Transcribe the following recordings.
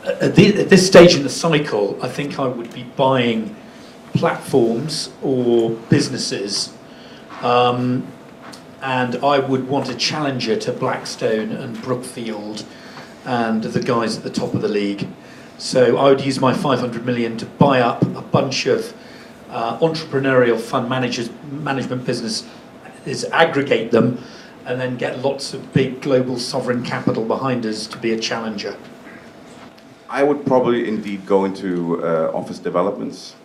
at this stage in the cycle, I think I would be buying platforms or businesses, and I would want a challenger to Blackstone and Brookfield and the guys at the top of the league. So I would use my 500 million to buy up a bunch of entrepreneurial fund management businesses, aggregate them, and then get lots of big global sovereign capital behind us to be a challenger. I would probably indeed go into office developments.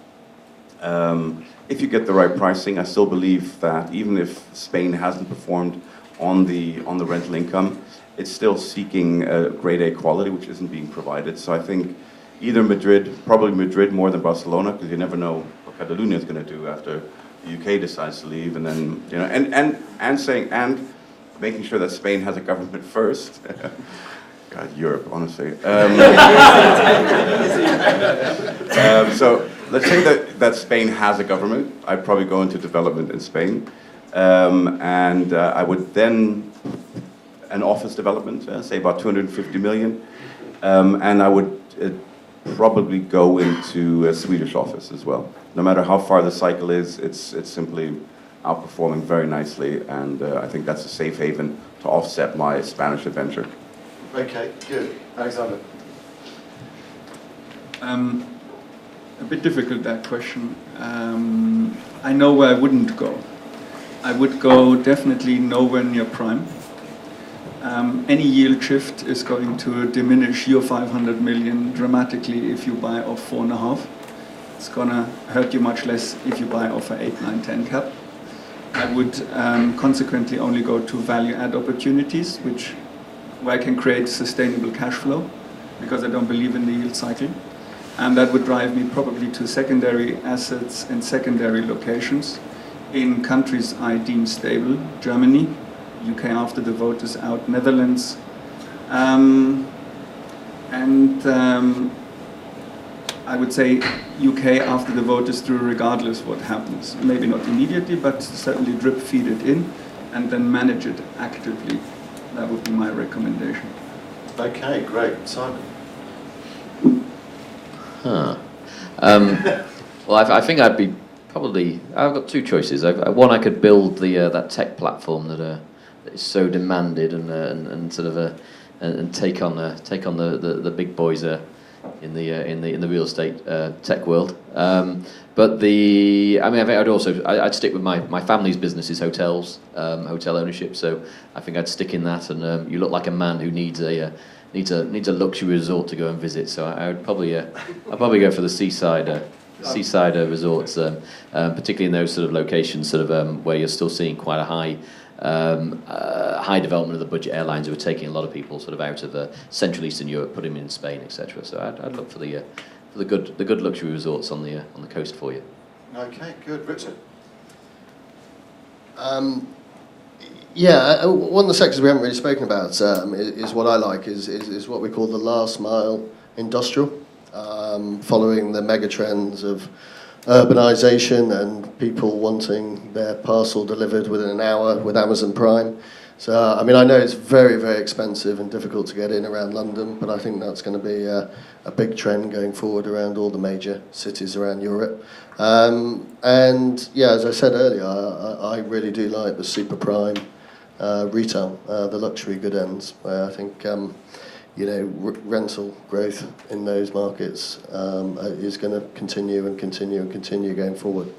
If you get the right pricing, I still believe that even if Spain hasn't performed on the rental income, it's still seeking grade A quality, which isn't being provided. So I think either Madrid, probably Madrid more than Barcelona, because you never know what Catalonia is going to do after the UK decides to leave, and then and making sure that Spain has a government first. God, Europe, honestly. So let's say that Spain has a government. I'd probably go into development in Spain, and I would then an office development, say about 250 million, and I would probably go into a Swedish office as well. No matter how far the cycle is, it's simply outperforming very nicely, and I think that's a safe haven to offset my Spanish adventure. Okay, good. Alexander. A bit difficult, that question. I know where I wouldn't go. I would go definitely nowhere near prime. Any yield shift is going to diminish your 500 million dramatically if you buy off 4.5. It's going to hurt you much less if you buy off a 8, 9, 10 cap. I would consequently only go to value add opportunities, where I can create sustainable cash flow, because I don't believe in the yield cycle. And that would drive me probably to secondary assets and secondary locations in countries I deem stable: Germany, UK after the vote is out, Netherlands, I would say UK after the vote is through, regardless what happens. Maybe not immediately, but certainly drip feed it in and then manage it actively. That would be my recommendation. Okay, great. Simon. Well, I think I'd be probably. I've got two choices. One, I could build that tech platform that is so demanded and sort of and take on the big boys in the real estate tech world. But I think I'd stick with my family's business is hotels, hotel ownership. So I think I'd stick in that. And you look like a man who needs a luxury resort to go and visit. So I'd probably go for the seaside resorts, particularly in those sort of locations, where you're still seeing quite a high development of the budget airlines who are taking a lot of people sort of out of Central Eastern Europe, putting them in Spain, etc. So I'd look for the good luxury resorts on the coast for you. Okay, good. Richard. Yeah, one of the sectors we haven't really spoken about is what I like is what we call the last mile industrial, following the mega trends of urbanisation and people wanting their parcel delivered within an hour with Amazon Prime. So, I mean, I know it's very, very expensive and difficult to get in around London, but I think that's going to be a big trend going forward around all the major cities around Europe. And yeah, as I said earlier, I really do like the super prime retail, the luxury good ends, where I think rental growth in those markets is going to continue going forward.